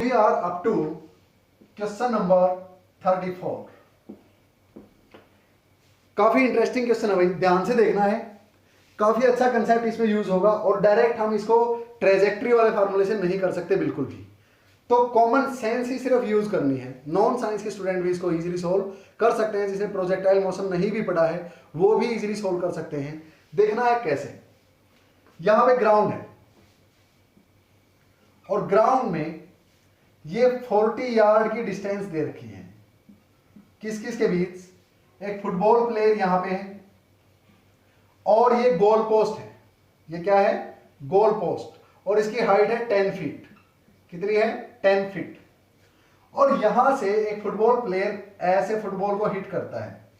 We are up to question number 34। काफी interesting question है भाई, ध्यान से देखना है। काफी अच्छा कंसेप्ट इसमें यूज होगा और डायरेक्ट हम इसको ट्रेजेक्ट्री वाले फार्मूलेशन नहीं कर सकते बिल्कुल भी, तो कॉमन सेंस ही सिर्फ यूज करनी है। नॉन साइंस के स्टूडेंट भी इसको इजीली सोल्व कर सकते हैं, जिसने प्रोजेक्टाइल मोशन नहीं भी पढ़ा है वो भी इजीली सोल्व कर सकते हैं। देखना है कैसे। यहां पे ग्राउंड है और ग्राउंड में ये 40 यार्ड की डिस्टेंस दे रखी है। किस किस के बीच? एक फुटबॉल प्लेयर यहां पे है और ये गोल पोस्ट है। ये क्या है? Goal post. और इसकी हाइट है 10 फीट। कितनी है? 10 फीट। और यहां से एक फुटबॉल प्लेयर ऐसे फुटबॉल को हिट करता है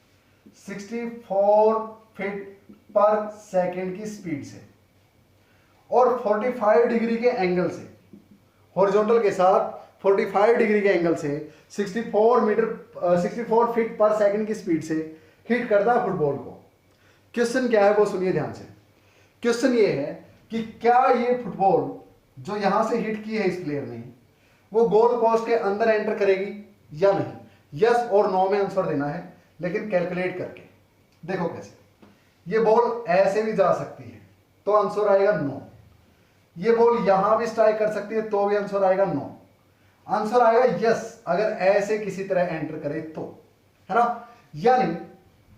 64 फीट पर सेकेंड की स्पीड से और 45 डिग्री के एंगल से, हॉरिजॉन्टल के साथ 45 डिग्री के एंगल से 64 फीट पर सेकंड की स्पीड से हिट करता है फुटबॉल को। क्वेश्चन क्या है वो सुनिए ध्यान से। क्वेश्चन ये है कि क्या ये फुटबॉल जो यहां से हिट की है इस प्लेयर ने, वो गोल पोस्ट के अंदर एंटर करेगी या नहीं? यस और नो में आंसर देना है, लेकिन कैलकुलेट करके। देखो कैसे। ये बॉल ऐसे भी जा सकती है तो आंसर आएगा नो। ये बॉल यहां भी स्ट्राइक कर सकती है तो भी आंसर आएगा नो। आंसर आएगा यस अगर ऐसे किसी तरह एंटर करे तो, है ना। यानी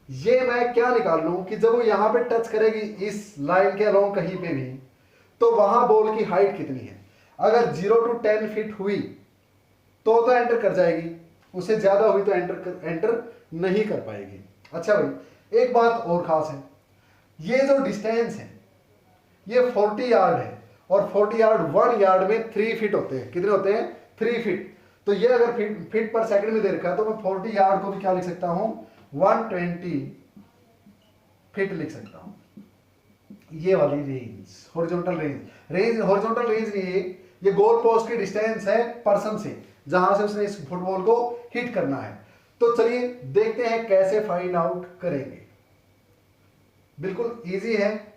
ये मैं क्या निकाल लूं कि जब वो यहां पे टच करेगी इस लाइन के अलोंग कहीं पे भी, तो वहां बॉल की हाइट कितनी है। अगर 0 to 10 फीट हुई तो एंटर कर जाएगी, उससे ज्यादा हुई तो एंटर नहीं कर पाएगी। अच्छा भाई, एक बात और खास है, ये जो डिस्टेंस है ये 40 यार्ड है और 40 यार्ड 1 यार्ड में 3 फीट होते हैं। कितने होते हैं? 3 फीट। तो ये अगर फीट पर सेकंड में दे रखा है तो मैं 40 यार्ड को भी क्या लिख सकता हूं? 120 फीट लिख सकता हूं। ये वाली range, horizontal range horizontal range नहीं है, ये गोल पोस्ट की डिस्टेंस है पर्सन से, जहां से उसने इस फुटबॉल को हिट करना है। तो चलिए देखते हैं कैसे फाइंड आउट करेंगे। बिल्कुल इजी है,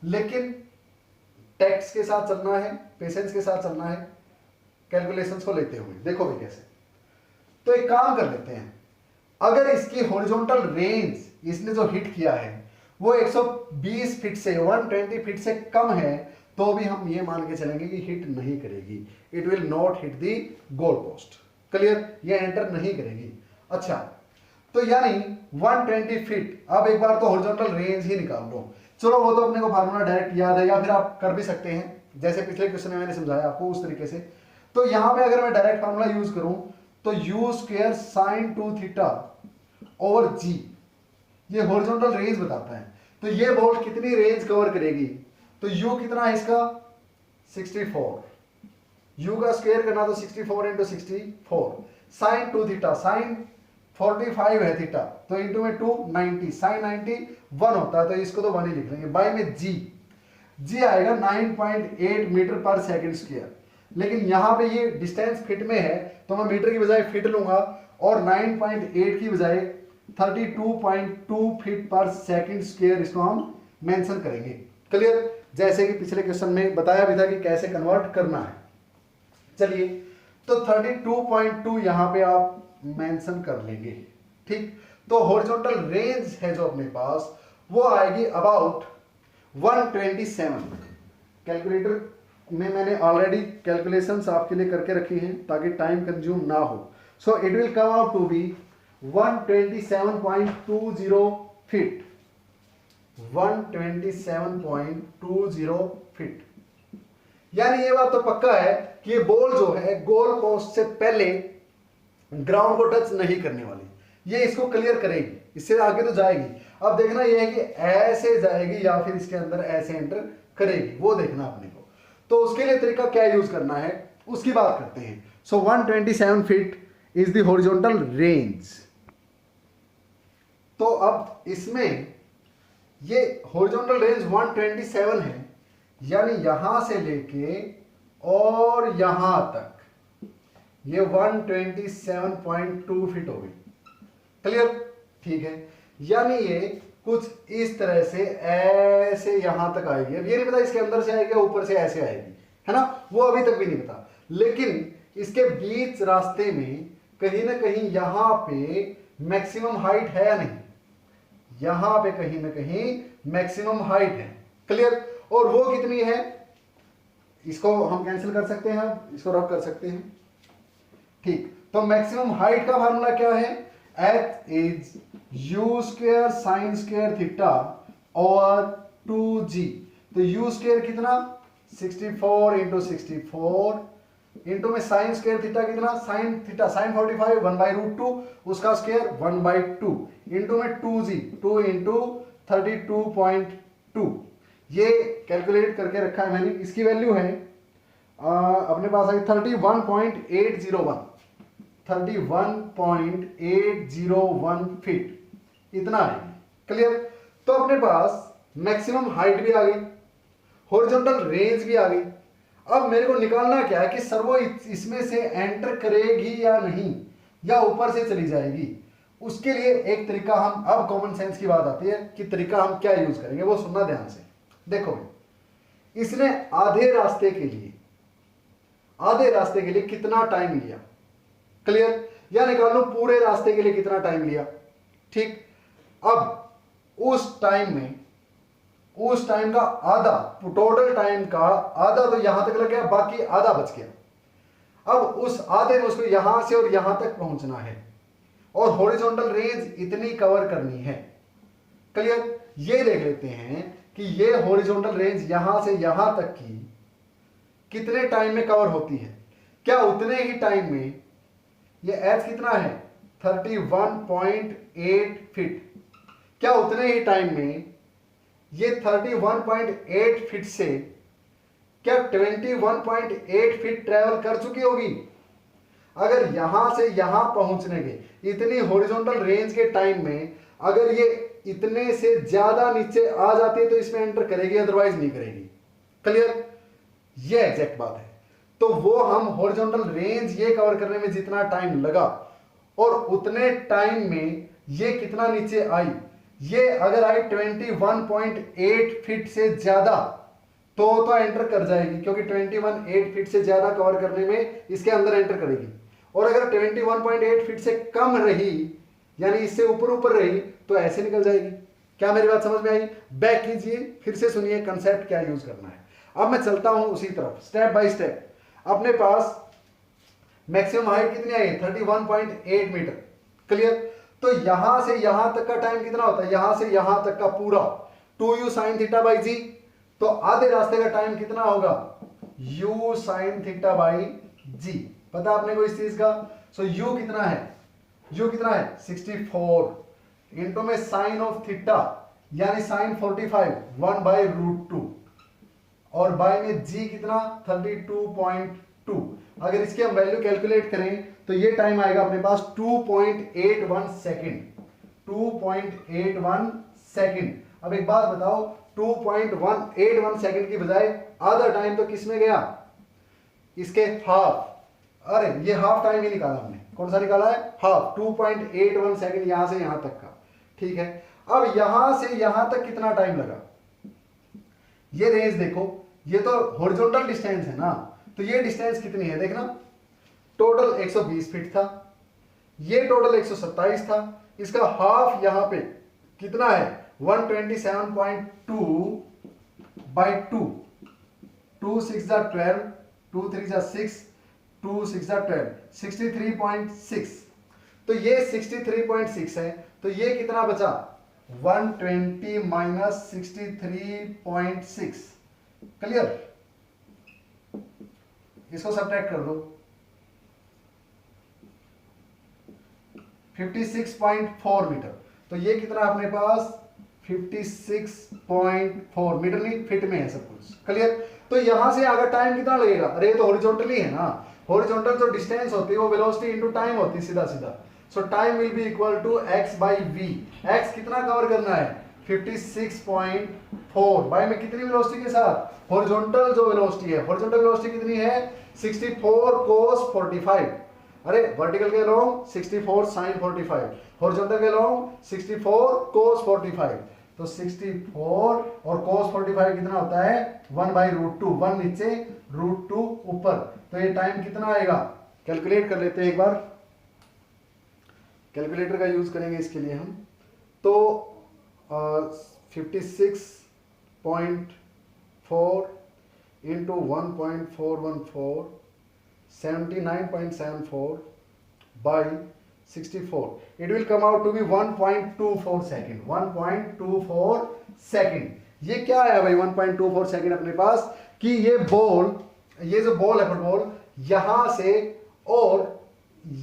लेकिन टेक्स्ट के साथ चलना है, पेशेंस के साथ चलना है, कैलकुलेशंस को लेते हुए। देखो भी कैसे। तो एक काम कर लेते हैं, अगर इसकी हॉरिजॉन्टल रेंज इसने जो हिट किया है वो 120 फीट से 120 फीट से कम है, तो भी हम ये मान के चलेंगे कि हिट नहीं करेगी। It will not hit the goal post. Clear? ये एंटर नहीं करेगी। अच्छा, तो यानी 120 फीट। अब एक बार तो हॉरिजॉन्टल रेंज ही निकाल लो। चलो वो तो अपने को फार्मूला डायरेक्ट याद है, या फिर आप कर भी सकते हैं जैसे पिछले क्वेश्चन में मैंने समझाया आपको उस तरीके से। तो यहां पे अगर मैं डायरेक्ट फार्मूला यूज करूं तो u square sine 2 theta over g, ये हॉरिजॉन्टल रेंज बताता है। तो ये बॉल कितनी रेंज कवर करेगी? तो u कितना है इसका? 64। u का स्क्वायर करना तो 64 इंटू 64 साइन 2 थीटा, साइन 45 है थीटा, तो इंटू में 2 90, साइन 90 1 होता है, तो इसको तो 1 ही लिख लेंगे। बाय में g आएगा 9.8 मीटर पर सेकंड स्क्वायर। लेकिन यहां पे ये डिस्टेंस फीट में है तो मैं मीटर की बजाय फीट लूंगा और 9.8 की बजाय 32.2 फीट पर सेकंड स्क्वायर इसको हम मेंशन करेंगे। क्लियर? जैसे कि पिछले क्वेश्चन में बताया भी था कि कैसे कन्वर्ट करना है। चलिए, तो 32.2 यहां पे आप मेंशन कर लेंगे। ठीक, तो हॉरिजॉन्टल रेंज है जो अपने पास वो आएगी अबाउट 127। कैलकुलेटर में मैंने ऑलरेडी कैलकुलेशंस आपके लिए करके रखी हैं ताकि टाइम कंज्यूम ना हो। So it will come out to be 127.20 feet. 127.20 feet. यानी ये बात तो पक्का है कि ये बॉल जो है गोल पोस्ट से पहले ग्राउंड को टच नहीं करने वाली, ये इसको क्लियर करेगी, इससे आगे तो जाएगी। अब देखना ये है कि ऐसे जाएगी या फिर इसके अंदर ऐसे एंटर करेगी, वो देखना अपने को। तो उसके लिए तरीका क्या यूज करना है उसकी बात करते हैं। सो 127 feet is the horizontal range. तो अब इसमें ये हॉरिजॉन्टल रेंज 127 है, यानी यहां से लेके और यहां तक ये 127.2 फीट होगी। क्लियर? ठीक है, यानी ये कुछ इस तरह से ऐसे यहां तक आएगी। अब ये नहीं पता इसके अंदर से आएगी या ऊपर से ऐसे आएगी, है ना, वो अभी तक भी नहीं पता। लेकिन इसके बीच रास्ते में कहीं ना कहीं यहां पे मैक्सिमम हाइट है या नहीं, यहां पे कहीं ना कहीं मैक्सिमम हाइट है। क्लियर? और वो कितनी है, इसको हम कैंसिल कर सकते हैं, इसको रब कर सकते हैं। ठीक, तो मैक्सिमम हाइट का फार्मूला क्या है, H is you square sine square theta over 2g। तो यू स्क्वायर कितना 64 इंटू 64 इंटू में साइन स्क्वायर थीटा कितना, साइन थीटा साइन 45 1/√2 उसका स्क्वायर 1/2 इंटू में 2g 2 इंटू 32.2। ये कैलकुलेट करके रखा है मैंने। इसकी वैल्यू है अपने पास आई 31.801 31.801 फीट, इतना है। क्लियर? तो अपने पास मैक्सिमम हाइट भी आ गई, हॉरिजॉन्टल रेंज भी आ गई। अब मेरे को निकालना क्या है कि सर वो इसमें से एंटर करेगी या नहीं, या ऊपर से चली जाएगी। उसके लिए एक तरीका हम, अब कॉमन सेंस की बात आती है कि तरीका हम क्या यूज करेंगे, वो सुनना ध्यान से। देखो, इसने आधे रास्ते के लिए कितना टाइम लिया। क्लियर? या निकाल लो पूरे रास्ते के लिए कितना टाइम लिया। ठीक, अब उस टाइम का आधा, टोटल टाइम का आधा तो यहां तक लग गया, बाकी आधा बच गया। अब उस आधे में उसको यहां से और यहां तक पहुंचना है और हॉरिजॉन्टल रेंज इतनी कवर करनी है। क्लियर? ये देख लेते हैं कि ये हॉरिजॉन्टल रेंज यहां से यहां तक की कितने टाइम में कवर होती है। क्या उतने ही टाइम में, ये एच कितना है 31.8 फीट, क्या उतने ही टाइम में ये 31.8 फीट से क्या 21.8 फीट ट्रेवल कर चुकी होगी? अगर यहां से यहां पहुंचने के इतनी हॉरिजॉन्टल रेंज के टाइम में अगर ये इतने से ज्यादा नीचे आ जाती है तो इसमें एंटर करेगी, अदरवाइज नहीं करेगी। क्लियर? ये एग्जैक्ट बात है। तो वो हम हॉरिजॉन्टल रेंज ये कवर करने में जितना टाइम लगा और उतने टाइम में ये कितना नीचे आई, ये अगर आई 21.8 फीट से ज्यादा तो एंटर कर जाएगी, क्योंकि 21.8 फीट से ज्यादा कवर करने में इसके अंदर एंटर करेगी। और अगर 21.8 फीट से कम रही, यानी इससे ऊपर रही, तो ऐसे निकल जाएगी। क्या मेरी बात समझ में आई? बैक कीजिए, फिर से सुनिए कंसेप्ट क्या यूज करना है। अब मैं चलता हूं उसी तरफ स्टेप बाय स्टेप। अपने पास मैक्सिमम हाइट कितनी आई 31.8 मीटर। क्लियर? तो यहां से यहां तक का टाइम कितना होता है, यहां से यहां तक का पूरा 2u sin थीटा बाई जी। तो आधे रास्ते का टाइम कितना होगा u sin थीटा बाई जी। पता आपने को इस चीज का? सो u कितना है, 64 इंटू में साइन ऑफ थीटा यानी साइन 45 1/√2 और बाय में g कितना 32.2। अगर इसकी हम वैल्यू कैलकुलेट करें तो ये टाइम आएगा अपने पास 2.81 सेकेंड। 2.81 सेकेंड। अब एक बात बताओ, 2.181 सेकेंड की बजाय आधा टाइम तो किस में गया, इसके हाफ। अरे ये हाफ टाइम ही निकाला हमने, कौन सा निकाला है, हाफ। 2.81 सेकेंड यहां से यहां तक का। ठीक है, अब यहां से यहां तक कितना टाइम लगा, ये रेंज देखो, ये तो हॉरिजॉन्टल डिस्टेंस है ना, तो ये डिस्टेंस कितनी है देखना, टोटल 120 फीट था, ये टोटल 127 था, इसका हाफ यहां पे कितना है 127.2 बाई 2, 2 6 12, 2 3 6, 2 6 12, 63.6। तो ये 63.6 है, तो ये कितना बचा 120 माइनस 63.6। क्लियर? इसको सब्ट्रैक्ट कर दो, 56.4 मीटर। तो ये कितना अपने पास 56.4 मीटर, नहीं फिट में है सब कुछ। क्लियर? तो यहां से अगर टाइम कितना लगेगा, अरे तो हॉरिजॉन्टली है ना, हॉरिजॉन्टल जो डिस्टेंस होती है वो वेलोसिटी इनटू टाइम होती है सीधा सीधा। So time will be equal to x by v। x कितना कवर करना है 56.4 बाई में कितनी वेलोसिटी के साथ, हॉरिजॉन्टल जो वेलोसिटी है, हॉरिजॉन्टल वेलोसिटी कितनी है 64 cos 45। अरे वर्टिकल के लॉन्ग 64 sin 45, हॉरिजॉन्टल के लॉन्ग 64 cos 45। तो 64 और cos 45 कितना होता है 1/√2, 1 नीचे √2 ऊपर। तो ये टाइम कितना आएगा कैलकुलेट कर लेते हैं एक बार, कैलकुलेटर का यूज करेंगे इसके लिए हम। तो 56.4 into 1.414 79.74 by 64, it will come out to be 1.24 second. 1.24 second. ये क्या है भाई 1.24 सेकेंड अपने पास, कि ये बॉल, ये जो बॉल है फुटबॉल, यहां से और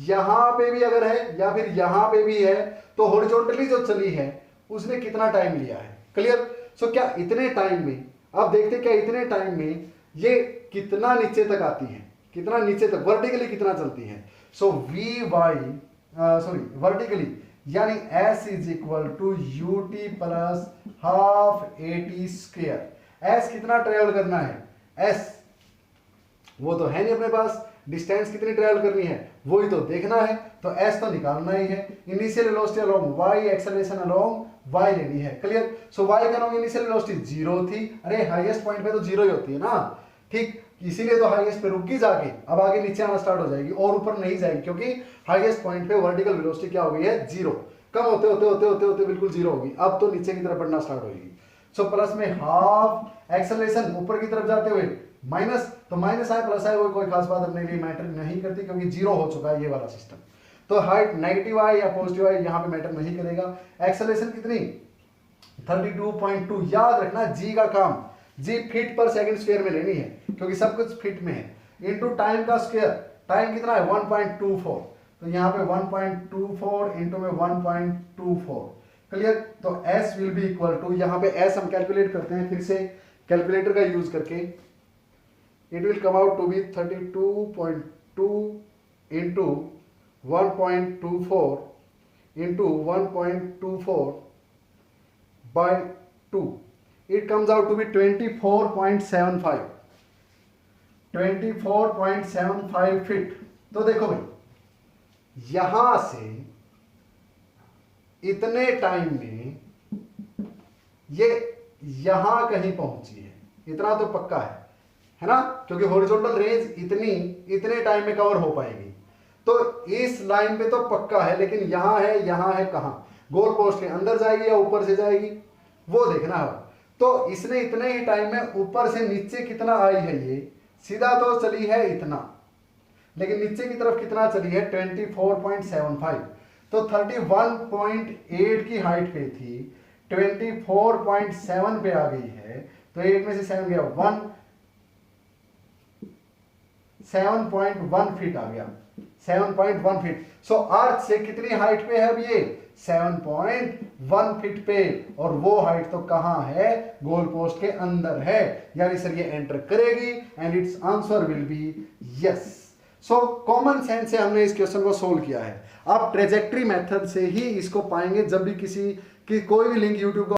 यहां पे भी अगर है या फिर यहां पे भी है, तो हॉरिजॉन्टली जो चली है उसने कितना टाइम लिया है। क्लियर। सो क्या इतने टाइम में, अब देखते क्या इतने टाइम में ये कितना नीचे तक आती है, कितना नीचे तक वर्टिकली कितना चलती है। सो वी वाई वर्टिकली, यानी s is equal to U T plus half A T square. S कितना ट्रेवल करना है, एस वो तो है नहीं अपने पास, डिस्टेंस कितनी ट्रेवल करनी है वही तो देखना है, तो एस तो निकालना ही है। Initial velocity along Y, acceleration along Y लेनी है। क्लियर। सो वाई का अलोंग इनिशियल वेलोसिटी 0 थी, अरे हाईएस्ट पॉइंट पे तो 0 ही होती है ना, ठीक, इसीलिए तो हाईएस्ट पे रुकी जाके, अब आगे नीचे आना स्टार्ट हो जाएगी और ऊपर नहीं जाएगी, क्योंकि हाईएस्ट पॉइंट पे वर्टिकल वेलोसिटी क्या हो गई है 0, कम होते होते होते होते होते बिल्कुल 0 होगी, अब तो नीचे की तरफ बढ़ना स्टार्ट होगी। सो प्लस में हाफ, एक्सेलरेशन ऊपर की तरफ जाते हुए माइनस, तो माइनस आए प्लस आए वो कोई खास बात अपने लिए मैटर नहीं करती, क्योंकि 0 हो चुका है ये वाला सिस्टम। तो हाइट नेगेटिव आए या पॉजिटिव आए यहाँ पे मैटर नहीं करेगा। एक्सेलरेशन कितनी 32.2, याद रखना जी का काम, जी फीट पर सेकंड स्क्वायर में लेनी है, क्योंकि सब कुछ फीट में है, इनटू टाइम का स्क्वायर, टाइम कितना है 1.24, तो यहाँ पे 1.24 इंटू में 1.24। क्लियर। तो s will be equal to, यहाँ पे s हम कैलकुलेट करते हैं फिर से कैलकुलेटर का यूज करके, it will come out to be 32.2 into 1.24 into 1.24 by 2, it comes out to be 24.75 feet. तो देखो भाई यहां से इतने टाइम में ये यहां कहीं पहुंची है, इतना तो पक्का है ना, क्योंकि हॉरिजॉन्टल रेंज इतने टाइम में कवर हो पाएगी, तो इस लाइन पे तो पक्का है, लेकिन यहां है कहां, गोल पोस्ट के अंदर जाएगी या ऊपर से जाएगी वो देखना है। तो इसने इतने ही टाइम में ऊपर से नीचे कितना आई है, ये सीधा तो चली है इतना, लेकिन नीचे की तरफ कितना चली है 24.75, तो 31.8 की हाइट पे थी, 24.7 पे आ गई है, तो 8 में से 7 गया 7.1 फीट आ गया, 7.1 फीट। सो अर्थ से कितनी हाइट पे है अब ये 7.1 फीट पे, और वो हाइट तो कहां है, गोल पोस्ट के अंदर है, यानी सर ये एंटर करेगी and it's answer will be yes. So common sense से हमने इस क्वेश्चन को सोल्व किया है। आप ट्रेजेक्टरी मेथड से ही इसको पाएंगे, जब भी किसी की कोई भी लिंक यूट्यूब का